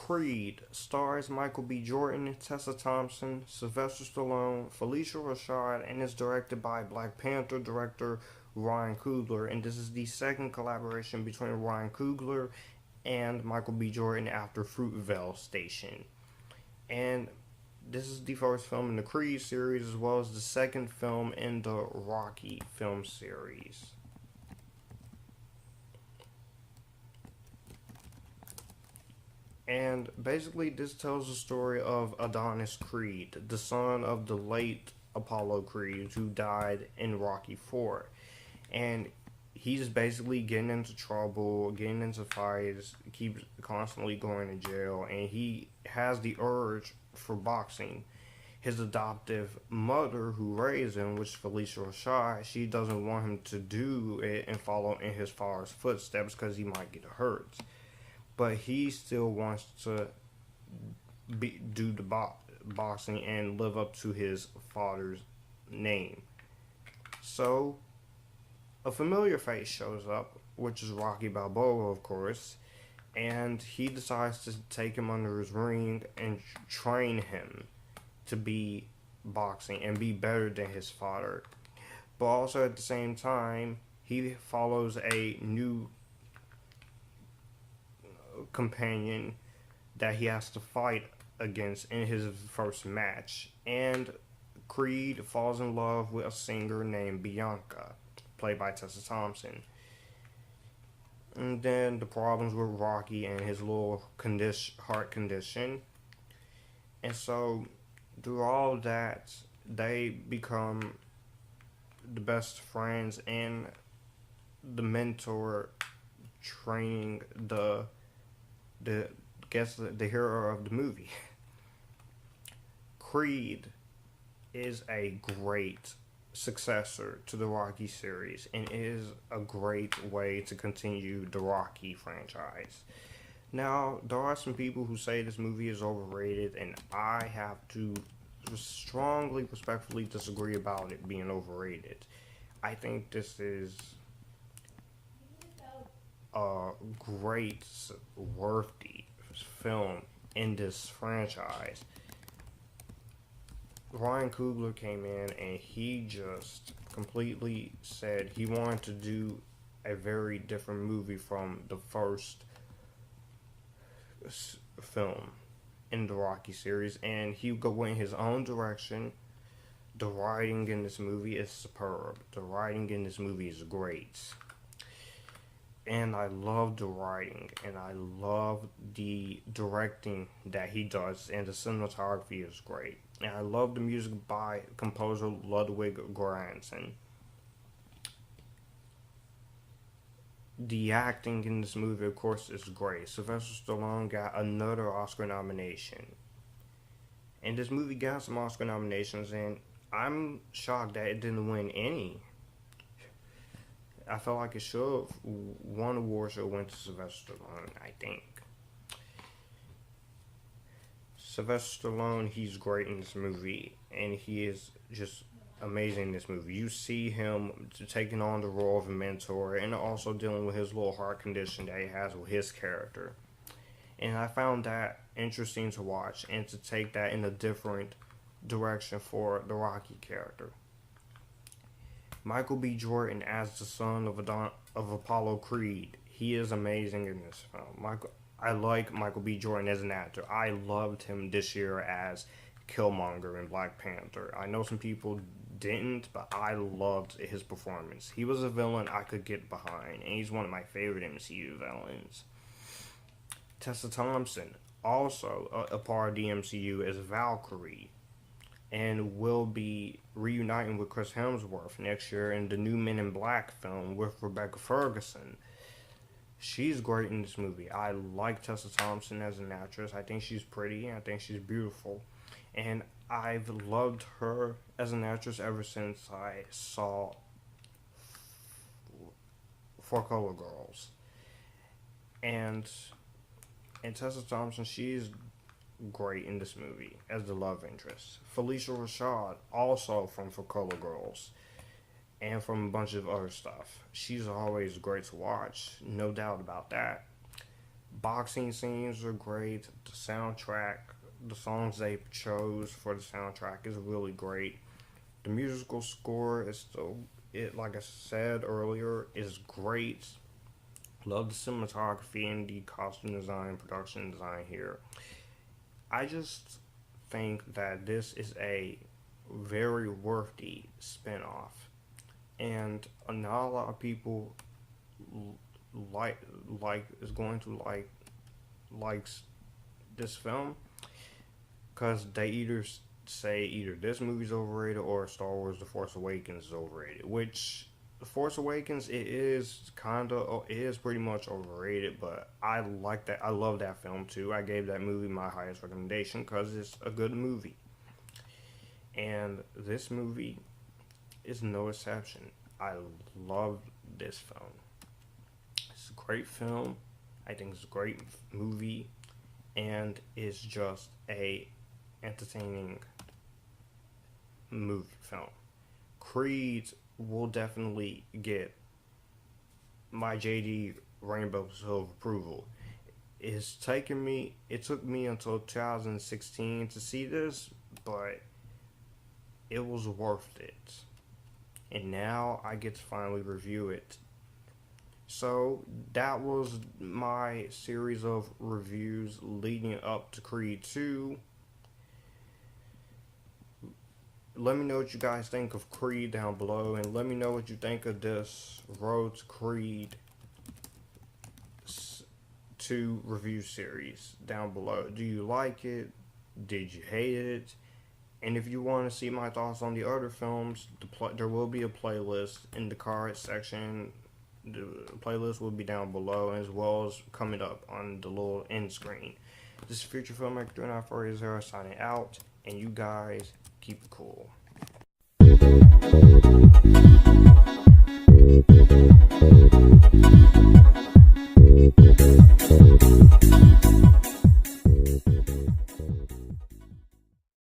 Creed stars Michael B. Jordan, Tessa Thompson, Sylvester Stallone, Phylicia Rashad, and is directed by Black Panther director Ryan Coogler. And this is the second collaboration between Ryan Coogler and Michael B. Jordan after Fruitvale Station. And this is the first film in the Creed series, as well as the second film in the Rocky film series. And basically, this tells the story of Adonis Creed, the son of the late Apollo Creed, who died in Rocky 4. And he's basically getting into trouble, getting into fights, keeps constantly going to jail, and he has the urge for boxing. His adoptive mother, who raised him, which is Phylicia Rashad, she doesn't want him to do it and follow in his father's footsteps because he might get hurt. But he still wants to do the boxing and live up to his father's name. So, a familiar face shows up, which is Rocky Balboa, of course, and he decides to take him under his wing and train him to be boxing and be better than his father. But also at the same time, he follows a new companion that he has to fight against in his first match, and Creed falls in love with a singer named Bianca, played by Tessa Thompson. And then the problems with Rocky and his little heart condition, and so through all that they become the best friends and the mentor training the hero of the movie. Creed is a great successor to the Rocky series and is a great way to continue the Rocky franchise. Now, there are some people who say this movie is overrated, and I have to strongly, respectfully disagree about it being overrated. I think this is a great, worthy film in this franchise. Ryan Coogler came in and he just completely said he wanted to do a very different movie from the first film in the Rocky series, and he went in his own direction. The writing in this movie is superb. The writing in this movie is great. And I love the writing, and I love the directing that he does, and the cinematography is great. And I love the music by composer Ludwig Göransson. The acting in this movie, of course, is great. Sylvester Stallone got another Oscar nomination. And this movie got some Oscar nominations, and I'm shocked that it didn't win any. I felt like it should have. One award should have went to Sylvester Stallone, I think. Sylvester Stallone, he's great in this movie, and he is just amazing in this movie. You see him taking on the role of a mentor and also dealing with his little heart condition that he has with his character. And I found that interesting to watch and to take that in a different direction for the Rocky character. Michael B. Jordan as the son of Apollo Creed. He is amazing in this film. I like Michael B. Jordan as an actor. I loved him this year as Killmonger in Black Panther. I know some people didn't, but I loved his performance. He was a villain I could get behind, and he's one of my favorite MCU villains. Tessa Thompson, also a part of the MCU, as Valkyrie, and will be reuniting with Chris Hemsworth next year in the new Men in Black film with Rebecca Ferguson. She's great in this movie. I like Tessa Thompson as an actress. I think she's pretty, and I think she's beautiful. And I've loved her as an actress ever since I saw For Color Girls. And Tessa Thompson, she's great in this movie as the love interest. Phylicia Rashad, also from For Color Girls, and from a bunch of other stuff. She's always great to watch, no doubt about that. Boxing scenes are great. The soundtrack, the songs they chose for the soundtrack is really great. The musical score is still, it like I said earlier, is great. Love the cinematography and the costume design, production design here. I just think that this is a very worthy spinoff, and not a lot of people like is going to likes this film because they say either this movie's overrated or Star Wars: The Force Awakens is overrated. Which The Force Awakens, it is pretty much overrated, but I like that. I love that film too. I gave that movie my highest recommendation because it's a good movie, and this movie is no exception. I love this film. It's a great film. I think it's a great movie, and it's just a entertaining movie film. Creed will definitely get my JD Rainbow Seal of approval. It took me until 2016 to see this, but it was worth it. And now I get to finally review it. So that was my series of reviews leading up to Creed 2. Let me know what you guys think of Creed down below, and let me know what you think of this Road to Creed 2 review series down below. Do you like it? Did you hate it? And if you want to see my thoughts on the other films, there will be a playlist in the card section. The playlist will be down below, as well as coming up on the little end screen. This is Future Filmmaker 3940 signing out, and you guys keep it cool.